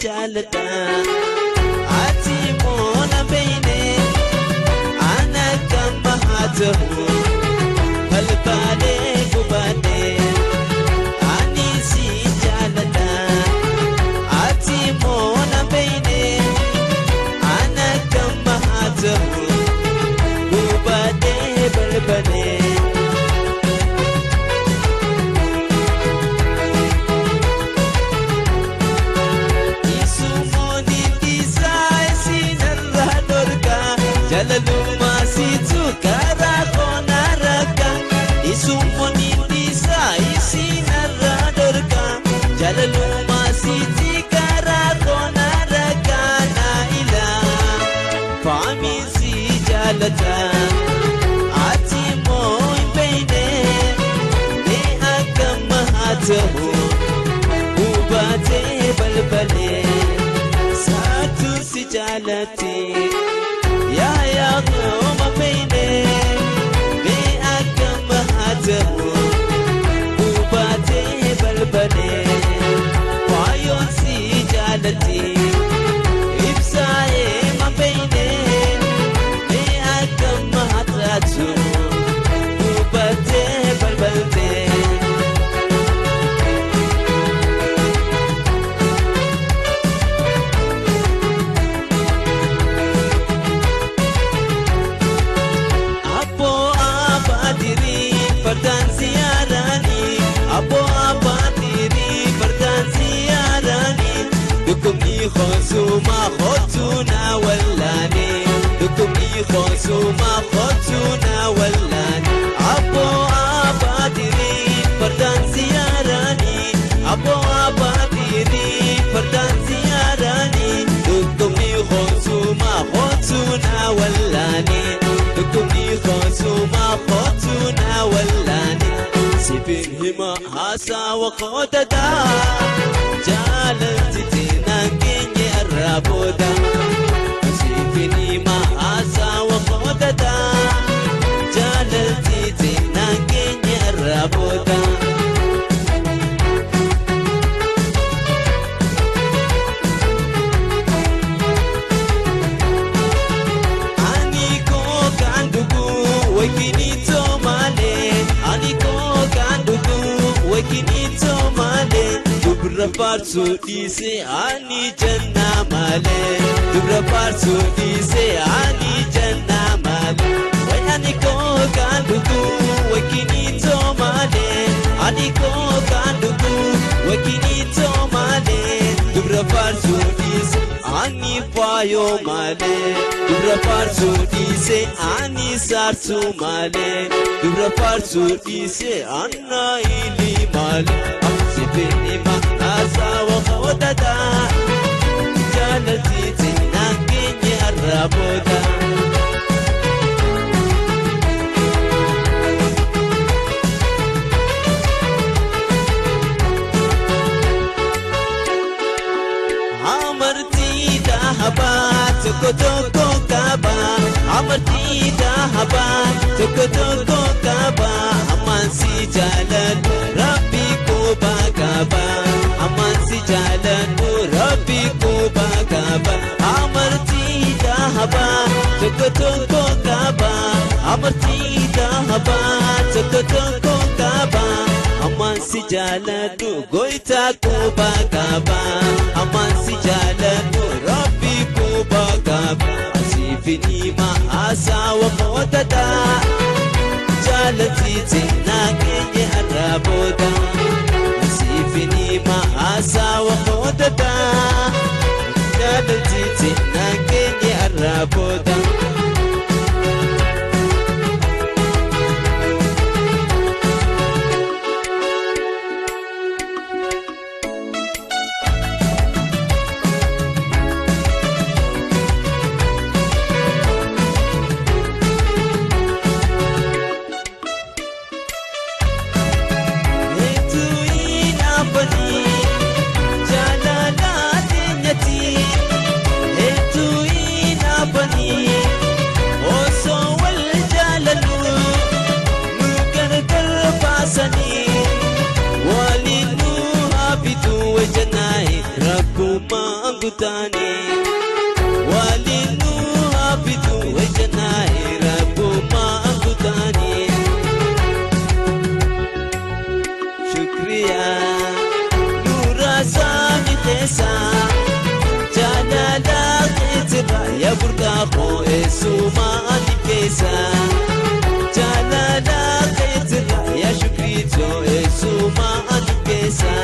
jaalladha ati moona beeyne ana gamma haa ta'u balbalee gubadhee ani si jaalladha ati moona beeyne ana gamma haa ta'u gubadhee balbalee Jalaluma situ kara kona raka isumoni disa isinara dorka Jalaluma siti kara kona raka na ila Fami si jalata ati moi beine ne akam hatahu ubate balbale satu si jalati يا قوم بيني بأكم هاته وباتي بالبني وعيون سجالتي إبساي ما بيني بأكم هاته وباتي بالبني Fardan ziyarani Abo abatiri fardan ziyarani Dukumni khosuma khotuna wallani Dukumni khosuma khotuna wallani Abo abatiri fardan ziyarani Abo abatiri fardan ziyarani Dukumni khosuma khotuna wallani Dukumni khosuma khotuna wallani Sibin hima hasa wa qodada Jalanti tinanginye raboda Sibin hima hasa wa qodada Jalanti tinanginye raboda Wakinito male, aniko kandugu. Wakinito male, dubra parsu dise ani janna male. Dubra parsu dise ani janna male. Way aniko kandugu. Wakinito male, aniko kandugu. Wakinito male, dubra parsu dise ani payo male. Dubra parsu dise ani sarsu male. Dubra parsu dise anna ili male. Sibini ma asa wa khodada Jalati tinanginye araboda Amarti dahaba toko toko kaba Amarti dahaba toko toko kaba Amansi jalan Rabbi ko bagaba Amansi jalan Rabbi ko bagaba Amarti dahaba toko toko kaba Amarti dahaba toko toko kaba Amansi jalan goita ko bagaba Amansi jalan Rabbi ko bagaba Asifini ma asa wa qodada Jalati tinanginye araboda Asifini ma asa wa qodada Jalati tinanginye araboda Jalala kutani walinu habitu wajanahi rabbu ma kutani shukriya nura sami khesa jalala khitra ya burda kho esuma anikesa jalala khitra ya shukrito esuma anikesa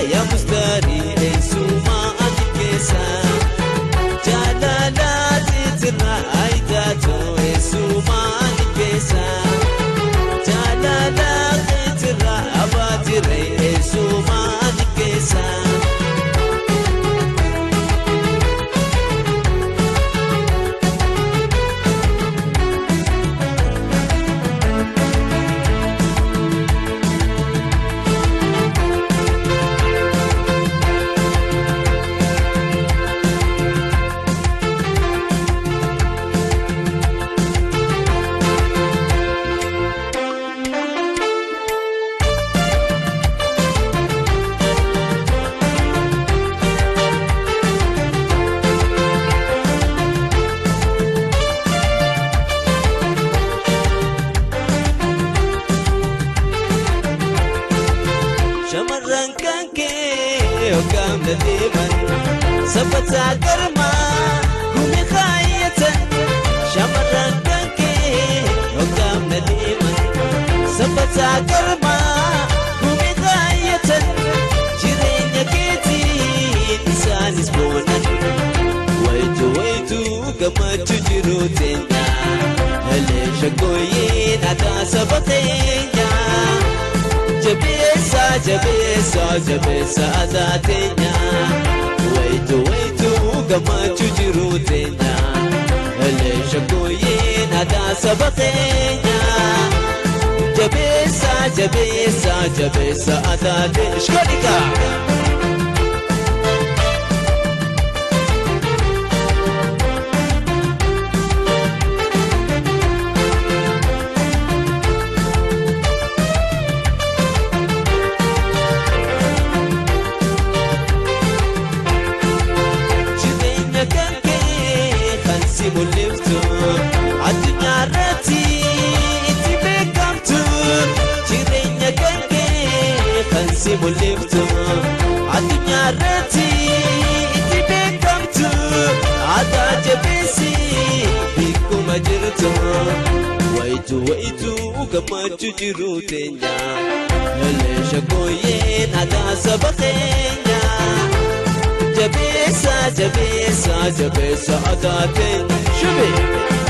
يا مستري سوما أنكسا جلالات ترى أيداتو سوما أنكسا جلالات ترى أباتري سوما أنكسا وكام لديمن سبتا كرما قومي خاية شمران كنكي وكام لديمن سبتا كرما قومي خاية جيرين يكيتي نسان سبونا ويتو كما تجرو تنيا هلي شكوين عدا سبتينيا جبيسا جبيسا جبيسا أذاتينيا ويتو كما تجرو تنيا اللي شكوين هذا سبقينيا جبيسا جبيسا جبيسا أذاتينيا شكرا ملفتو عالدنيا راتي انتي بكمتو جيرين يا كنكي خنسي ملفتو عالدنيا راتي انتي بكمتو عدا جبسي بيكو مجرتو ويتو كما تجرو تنيا هلي شكوين عدا سبقينيا جبيسا جبيسا جبيسا أداتين شبي